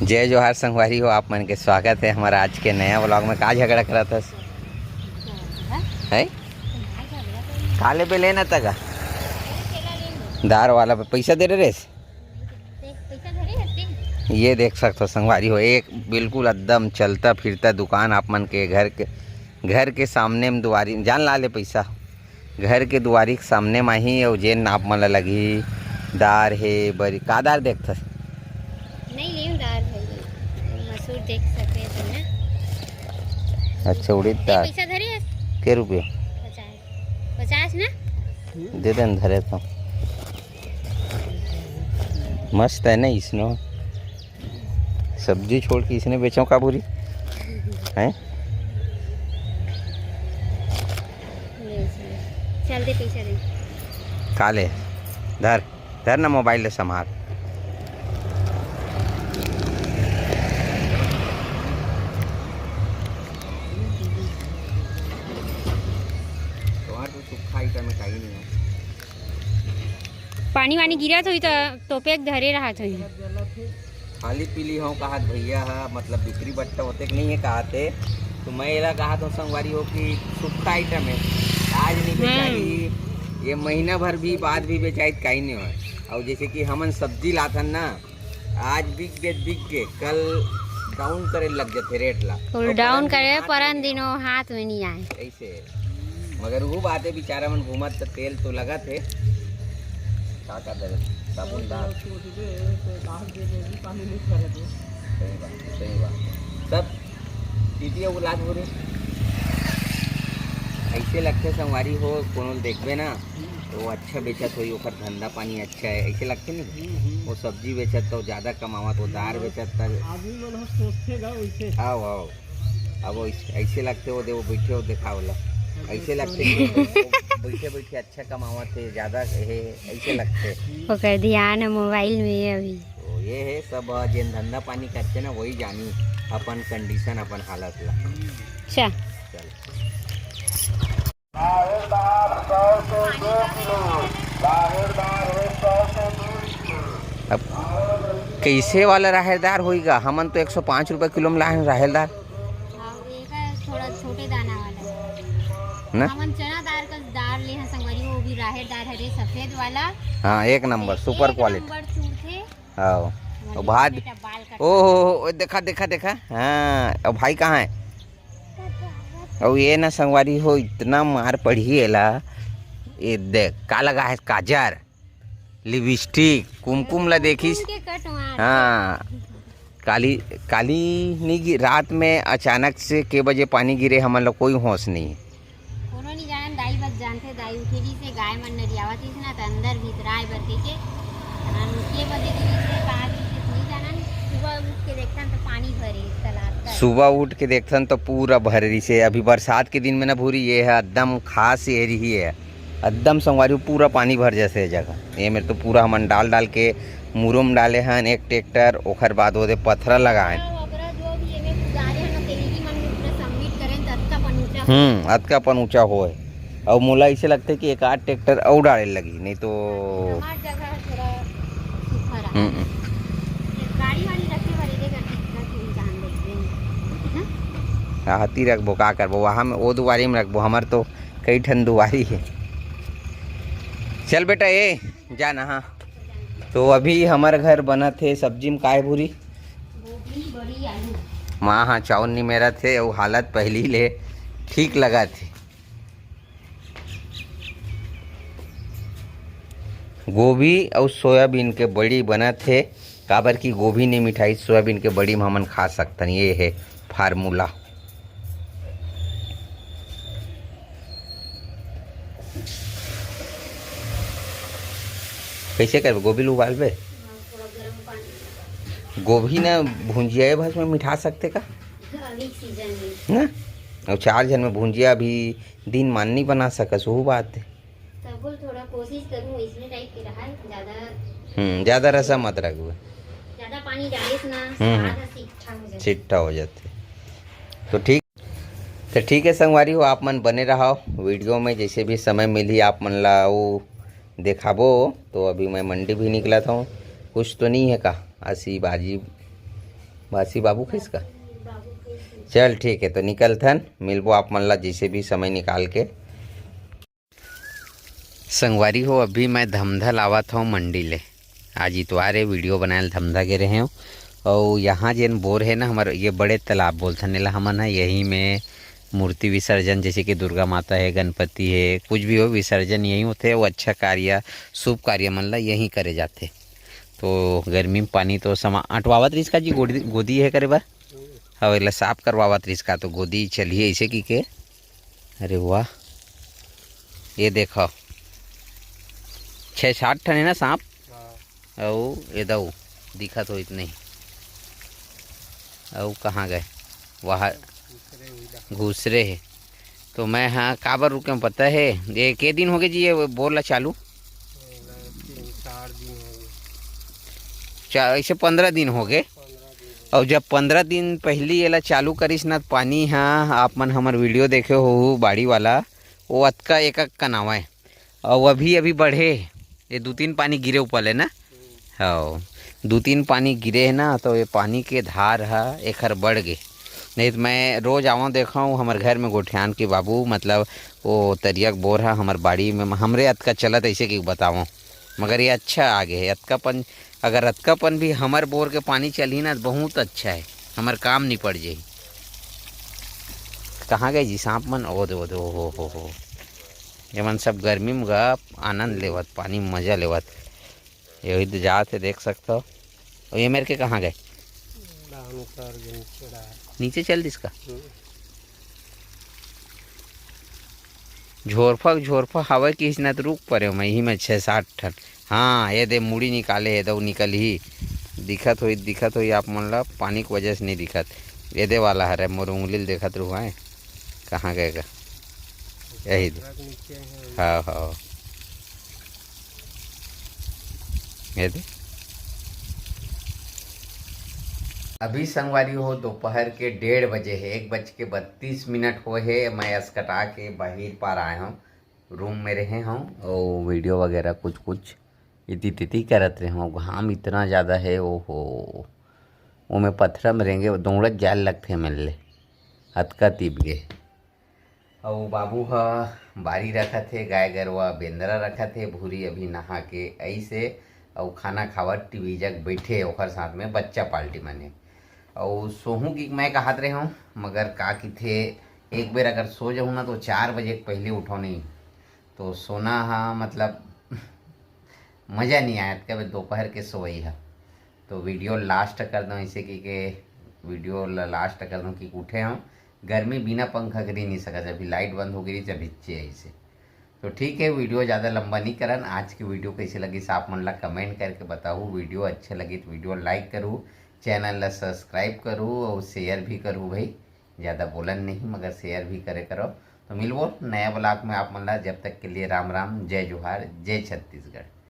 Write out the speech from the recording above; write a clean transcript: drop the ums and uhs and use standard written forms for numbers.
जय जोहार संगवारी हो, आप मन के स्वागत है हमारा आज के नया व्लॉग में। का झगड़ा करा था है काले पे लेना था का दार वाला पे पैसा दे रहे ये देख सकते हो संगवारी हो, एक बिल्कुल एकदम चलता फिरता दुकान आप मन के घर के सामने में दुआरी जान ला ले पैसा घर के दुआरी के सामने में ही और जेन आप मन लगी दार है बड़ी का दार देखता नहीं लेम दार भाई मसूर देख सकते हैं ना। अच्छा उड़ीद दार पैसा धरे है के रुपये 50 ना दे दें धरे तो मस्त है ना। इसने सब्जी छोड़ के इसने बेचो का बुरी है। चल दे पैसा दे काले धर धर ना मोबाइल ले संभाल। पानी वानी गिरा तो टोपे धरे रहा था खाली पीली हूँ कहा भैया है मतलब बिक्री बट्टा होते कि नहीं है कहते तो मैं ये कहा तो संगवारी हो कि सूखा आइटम है आज नहीं बेचाई ये महीना भर भी बाद भी बेचाई कहीं नहीं हो। और जैसे कि हमन सब्जी लाथन ना आज बिक के कल डाउन करे लग जाते रेट ला डाउन करे परन दिनों हाथ में नहीं आए ऐसे। मगर वो बात है बेचारा मन घूमत तो तेल तो लगा थे का दे साबुनदार सही बात सब दीदी वो लाज हो रही ऐसे लगते संगवारी हो कोनो देखबे ना तो अच्छा बेचत हो ओकर धंधा पानी अच्छा है ऐसे लगते नहीं। वो सब्जी बेचत तो ज़्यादा कमावत हो दार बेचत आओ आओ अब ऐसे लगते हो वो बैठे हो दिखाओ ला ऐसे लगते बैठे बैठे अच्छा कमावत है ज़्यादा है ऐसे लगते ओकर ध्यान है मोबाइल में अभी। तो ये है सब जिन धंधा पानी करते ना वही जानी अपन कंडीशन अपन हालत ला। अच्छा चल अब कैसे वाला राहेदार होएगा। हमन तो 105 रुपये किलो में लाए राहेदार थोड़ा छोटे दाना वाला ना हमन चना दार का दार ले हैं संगवारी वो भी राहेर दार हरे सफेद वाला। हाँ एक नंबर सुपर क्वालिटी। हाँ भाद ओ देखा देखा देखा हाँ। अब भाई कहाँ है और ये ना संगवारी हो इतना मार पड़ी है ला ये देख का लगा है काजर लिपस्टिक कुमकुम ला देखिस। हाँ काली काली नहीं गिर रात में अचानक से के बजे पानी गिरे हमन लोग कोई होश नहीं है। कोनो नहीं जानन दाई बस जानते दाई उठेली से गाय मन नरियावत थी ना त अंदर भीतर आए बर के बजे दिन से कहा नहीं जानन सुबह उठ के देखथन तो पानी भरे तालाब का। सुबह उठ के देखथन तो पूरा भरी से अभी बरसात के दिन में ना भूरी ये है एकदम खास एरिया है एकदम संगवारी पूरा पानी भर जैसे जगह ये मेरे तो पूरा हमन डाल के मुरुम डाले हन एक ट्रैक्टर ओखर बाद ओदे पत्थर लगाए अतका अपन ऊंचा हो और मोला ऐसे लगता है कि एक आध ट्रैक्टर और डाले लगी नहीं तो हाथी रखबो का करबो वहाँ में वो दुआरी में रखबो हमार तो कई ठन दुआरी है। चल बेटा ये जाना। हाँ तो अभी हमारे घर बना थे सब्जी में काय भूरी माँ हाँ चावल नहीं मेरा थे और हालत पहली ले ठीक लगा थी। गोभी और सोयाबीन के बड़ी बना थे काबर की गोभी नहीं मिठाई सोयाबीन के बड़ी में हमन खा सकते ये है फार्मूला। कैसे कर गोभी उबालबे गोभी ना भुंजिया भस में मिठा सकते का ना और 4 जन में भुंजिया भी दिन मान नहीं बना सकस वो बात है। थोड़ा कोशिश करूं इसमें टाइप के रहा ज्यादा ज्यादा रसा मत रखो ज्यादा पानी डालिस ना चिट्ठा हो जाते तो ठीक है संगवारी हो आप मन बने रहो वीडियो में जैसे भी समय मिली आप मन ला वो देखाबो। तो अभी मैं मंडी भी निकला था कुछ तो नहीं है का ऐसी बाजी बासी बाबू किसका? चल ठीक है, तो निकल थन, मिलबो आप मन ला जैसे भी समय निकाल के। संगवारी हो, अभी मैं धमधा लावत हूँ मंडी ले। आज इतवार है, वीडियो बनाए धमधा के रहे हूँ। और यहाँ जेन बोर है ना हमारे, ये बड़े तालाब बोलते नेला हमन है, यही में मूर्ति विसर्जन जैसे कि दुर्गा माता है, गणपति है, कुछ भी हो विसर्जन यहीं होते। वो अच्छा कार्य, शुभ कार्य मन ला यहीं करे जाते। तो गर्मी में पानी तो समा अटवावत रहीस का जी, गोदी है करे बार हवे ला साफ करवावत रहीस का, तो गोदी चलिए ऐसे की के। अरे वाह, ये देखो 6-7 ठन है ना सांप। और ये दो दिखत हो इतने ही, और कहाँ गए? वहाँ घुसरे है। तो मैं हाँ काबर रुके हूँ पता है? ये के दिन हो गए जी ये बोला चालू? 3-4 दिन हो गए। ऐसे 15 दिन हो गए। और जब 15 दिन पहली ये ला चालू करीस ना, पानी हाँ आप मन हमार वीडियो देखे हो बाड़ी वाला, वो अतका एक कनावा है। और अभी बढ़े, ये 2-3 पानी गिरे ऊपर है ना। हाँ 2-3 पानी गिरे है ना, तो ये पानी के धार है एक बढ़ गए। नहीं तो मैं रोज़ आवा देखा हूँ हमारे घर में गोठियान के बाबू, मतलब वो तरियक बोर है हमारे बाड़ी में, हमरे अतका चलत ऐसे कि बताओ। मगर ये अच्छा आगे है अतकापन। अगर अतकापन भी हमारे बोर के पानी चली ना, बहुत अच्छा है, हमारे काम नहीं पड़ जाए। कहाँ गए जी सांप मन? ओ दो हो ये मन सब गर्मी में गा आनंद लेवत, पानी में मजा लेवत। यही तो जाते देख सकते हो। और ये मेरे के कहाँ गए? नीचे चल दिसका झोरफा हवा की इसने तो रुक पड़े मैं ही में 6-7 ठन। हाँ ये दे मुड़ी निकाले है, दो निकल ही दिखत हुई आप मन ला, पानी की वजह से नहीं दिखत। ये दे वाला है मोर उंगली देखत रुआ है, कहाँ गएगा? यही दे। हाँ ये दे। अभी संगवारी हो दोपहर के 1:30 बजे है, 1:32 हो है। मैं अस्कटा के बाहर पार आया हूँ, रूम में रहे हूँ और वीडियो वगैरह कुछ इति करत रहे हूँ। घाम इतना ज़्यादा है, ओहो वो में पत्थर में रहेंगे दौड़त जाल लगते मिलले हतका तिप गए। और बाबू हा बारी रखा थे, गाय गरवा बेंदरा रखा थे, भूरी अभी नहा के ऐसे और खाना खावत टीवी जग बैठे ओखर साथ में बच्चा पाल्टी मने। और सोहूँ की मैं कहत रहे हूँ, मगर का कि थे एक बेर अगर सो जाऊँ ना तो 4 बजे पहले उठो नहीं, तो सोना हाँ मतलब मज़ा नहीं आया कभी दोपहर के सोई है। तो वीडियो लास्ट कर दूँ ऐसे कि वीडियो लास्ट कर दूँ कि उठे हूँ, गर्मी बिना पंखा करी नहीं सका, अभी लाइट बंद हो गई जब हिच्चे ऐसे। तो ठीक है, वीडियो ज़्यादा लंबा नहीं करन। आज की वीडियो कैसे लगी आप मन ला कमेंट करके बताऊँ। वीडियो अच्छे लगी तो वीडियो लाइक करूँ, चैनल ला सब्सक्राइब करूँ और शेयर भी करूँ भाई। ज़्यादा बोलन नहीं मगर शेयर भी करे करो। तो मिलबो नया ब्लॉग में आप मन ला, जब तक के लिए राम राम, जय जोहार, जय छत्तीसगढ़।